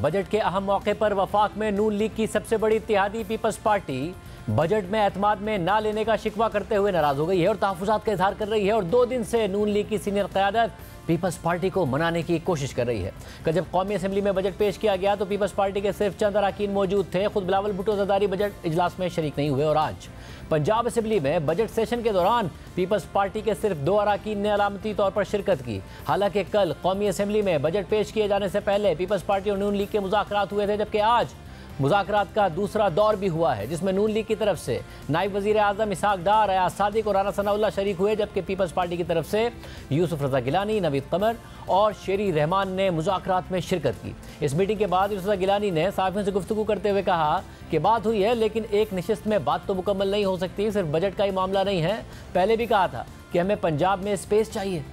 Budget के अहम मौके पर वफाक में नून लीग की सबसे बड़ी इत्तेहादी पीपल्स पार्टी बजट में एतमाद में ना लेने का शिकवा करते हुए नाराज हो गई है और तहफ़्फ़ुज़ात का इजहार कर रही है। और 2 दिन से नून लीग की सीनियर क़यादत पीपल्स पार्टी को मनाने की कोशिश कर रही है। कल जब कौमी असम्बली में बजट पेश किया गया तो पीपल्स पार्टी के सिर्फ चंद अरकान मौजूद थे। खुद बिलावल भुट्टो ज़रदारी बजट इजलास में शरीक नहीं हुए। और आज पंजाब असम्बली में बजट सेशन के दौरान पीपल्स पार्टी के सिर्फ 2 अरकान ने अलामती तौर पर शिरकत की। हालांकि कल कौमी असम्बली में बजट पेश किए जाने से पहले पीपल्स पार्टी और नून लीग के मुज़ाकरात हुए थे, जबकि आज मुज़ाकरात का दूसरा दौर भी हुआ है, जिसमें नून लीग की तरफ से नायब वज़ीर आज़म इसहाक डार, अयाज सादिक और राना सनाउल्लाह शरीक हुए, जबकि पीपल्स पार्टी की तरफ से यूसुफ रज़ा गिलानी, नवीद कमर और शेरी रहमान ने मुज़ाकरात में शिरकत की। इस मीटिंग के बाद यूसुफ रज़ा गिलानी ने सहाफ़ियों से गुफ्तगू करते हुए कहा कि बात हुई है, लेकिन एक नशिस्त में बात तो मुकम्मल नहीं हो सकती। सिर्फ बजट का ही मामला नहीं है, पहले भी कहा था कि हमें पंजाब में स्पेस चाहिए।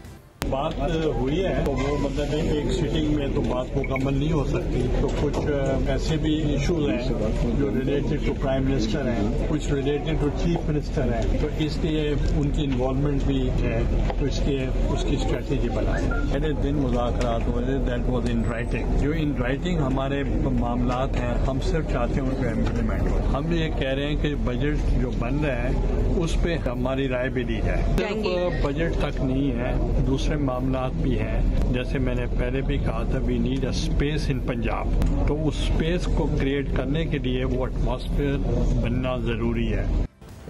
बात हुई है तो वो मतलब एक सिटिंग में तो बात मुकम्मल नहीं हो सकती। तो कुछ ऐसे भी इश्यूज हैं जो रिलेटेड टू प्राइम मिनिस्टर हैं, कुछ रिलेटेड टू चीफ मिनिस्टर हैं, तो इसलिए उनकी इन्वॉल्वमेंट भी है, तो इसलिए उसकी स्ट्रेटेजी बनाए। पहले दिन मुज़ाकरात हुए थे, दैट वाज इन राइटिंग। जो इन राइटिंग हमारे मामलात हैं, हम सिर्फ चाहते हैं उनको इम्प्लीमेंट हो। हम ये कह रहे हैं कि बजट जो बन रहा है उस पर हमारी राय भी दी जाए। सिर्फ बजट तक नहीं है, दूसरे मामलात भी हैं। जैसे मैंने पहले भी कहा था, we need a space in Punjab. तो उस स्पेस को क्रिएट करने के लिए वो एटमॉस्फेयर बनना ज़रूरी है।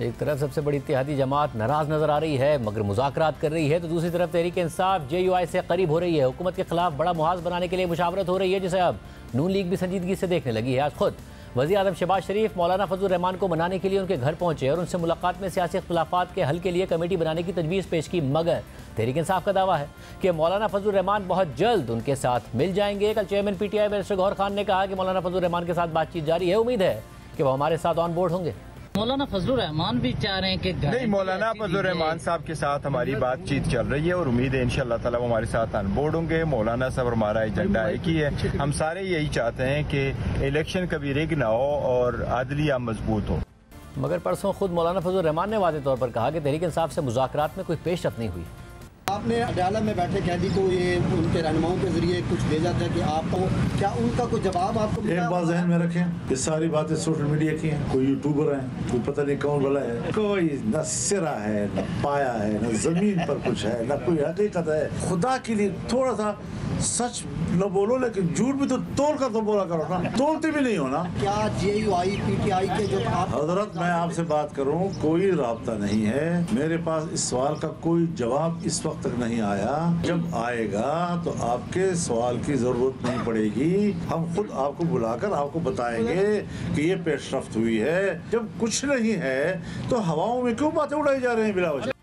एक तरफ सबसे बड़ी इत्तेहादी जमात नाराज नजर आ रही है मगर मुज़ाकरात कर रही है, तो दूसरी तरफ तहरीक इंसाफ JUI से करीब हो रही है। हुकूमत के खिलाफ बड़ा मुहाज बनाने के लिए मुशावरत हो रही है, जिसे अब नून लीग भी संजीदगी से देखने लगी है। आज खुद वज़ीर आज़म शहबाज शरीफ मौलाना फजलुर रहमान को मनाने के लिए उनके घर पहुंचे और उनसे मुलाकात में सियासी इख्तिलाफात के हल के लिए कमेटी बनाने की तजवीज़ पेश की, मगर तहरीक इंसाफ का दावा है कि मौलाना फजलुर रहमान बहुत जल्द उनके साथ मिल जाएंगे। कल chairman PTI barrister Gauhar Khan ने कहा कि मौलाना फजलुर रहमान के साथ बातचीत जारी है, उम्मीद है कि वो हमारे साथ ऑन बोर्ड होंगे। मौलाना फजलुर रहमान भी चाह रहे हैं कि नहीं, मौलाना फजलुर रहमान साहब के साथ हमारी बातचीत चल रही है और उम्मीद है इंशाअल्लाह ताला वो हमारे साथ ऑन बोर्ड होंगे। मौलाना साहब हमारा एजेंडा एक ही है, हम सारे यही चाहते हैं कि इलेक्शन कभी रिग ना हो और आदलिया मजबूत हो। मगर परसों खुद मौलाना फजलुर रहमान ने वाज़ेह तौर पर कहा कि तहरीक इंसाफ से मुज़ाकरात में कोई पेशरफ्त नहीं हुई। आपने अदालत में बैठे कैदी को ये उनके रहनुमाओं के जरिए कुछ भेजा था कि आपको क्या उनका कोई जवाब आपको एक बात ज़हन में रखें, ये सारी बातें सोशल मीडिया की हैं। कोई यूट्यूबर है, कोई पता नहीं कौन वाला है, कोई न सिरा है, न पाया है, न जमीन पर कुछ है, न कोई हकीकत है। खुदा के लिए थोड़ा सा सच न बोलो, लेकिन झूठ भी तो तोड़ कर तो बोला करो ना, तोड़ते भी नहीं हो ना। क्या JUI PTI के जो हजरत मैं आपसे बात करूं, कोई राब्ता नहीं है मेरे पास। इस सवाल का कोई जवाब इस वक्त तक नहीं आया। जब आएगा तो आपके सवाल की जरूरत नहीं पड़ेगी, हम खुद आपको बुलाकर आपको बताएंगे कि ये पेशरफ्त हुई है। जब कुछ नहीं है तो हवाओं में क्यों बातें उड़ाई जा रही हैं बिला वजह।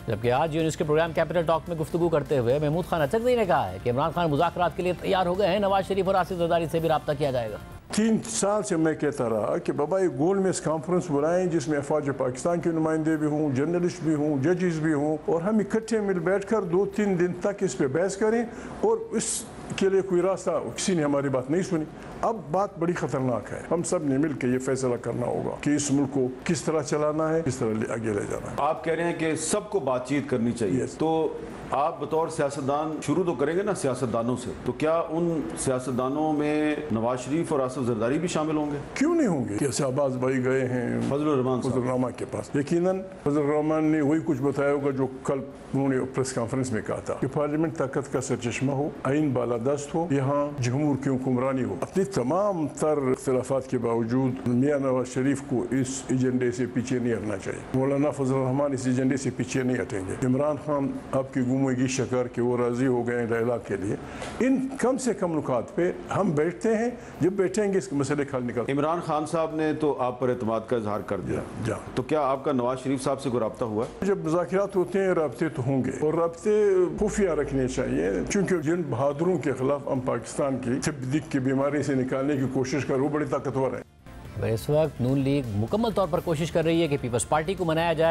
जबकि आज यूनिस के प्रोग्राम कैपिटल टॉक में गुफ्तगू करते हुए महमूद खान अचकज़ई ने कहा है कि इमरान खान मुज़ाकरात के लिए तैयार हो गए हैं, नवाज शरीफ और आसिफ ज़रदारी से भी रब्ता किया जाएगा। 3 साल से मैं कहता रहा कि बाबा एक गोल मेज कॉन्फ्रेंस बुलाएं जिसमें अफवाज पाकिस्तान के नुमाइंदे भी हों, जर्नलिस्ट भी हों, जजेस भी हों, और हम इकट्ठे मिल बैठकर 2-3 दिन तक इस पर बहस करें। और इसके लिए कोई रास्ता, किसी ने हमारी बात नहीं सुनी। अब बात बड़ी खतरनाक है, हम सब ने मिल के ये फैसला करना होगा कि इस मुल्क को किस तरह चलाना है, किस तरह आगे ले जाना है। आप कह रहे हैं कि सबको बातचीत करनी चाहिए, तो आप बतौर सियासतदान शुरू तो करेंगे ना सियासतदानों से, तो क्या उन सियासतदानों में नवाज शरीफ और आसिफ जरदारी भी शामिल होंगे? क्यों नहीं होंगे? कि शहबाज भाई गए हैं फजलुर रहमान के पास, यकीनन फजलुर रहमान ने वही कुछ बताया होगा जो कल उन्होंने प्रेस कॉन्फ्रेंस में कहा था कि पार्लियामेंट ताकत का सरचश्मा हो, आइन बालादस्त हो, यहाँ जमहूर की हुक्मरानी हो। अपनी तमाम तर इख्तिलाफात के बावजूद मियाँ नवाज शरीफ को इस एजेंडे से पीछे नहीं हटना चाहिए। मौलाना फजलुर रहमान इस एजेंडे से पीछे नहीं हटेंगे। इमरान खान आपकी गुमगी शकर के वो राजी हो गए लैला के लिए। इन कम से कम नुकात पे हम बैठते हैं, जब बैठेंगे इस मसले का हल निकल। इमरान खान साहब ने तो आप पर एतमाद का इजहार कर दिया, तो क्या आपका नवाज शरीफ साहब से कोई रब्ता हुआ? जब मुज़ाकरात होते हैं रब्ते तो होंगे, और रब्ते खुफिया रखने चाहिए, क्योंकि जिन बहादुरों के खिलाफ हम पाकिस्तान की तबदीक की बीमारी से निकालने की कोशिश कर, वो बड़ी ताकतवर है। इस वक्त नून लीग मुकम्मल तौर पर कोशिश कर रही है कि पीपल्स पार्टी को मनाया जाए।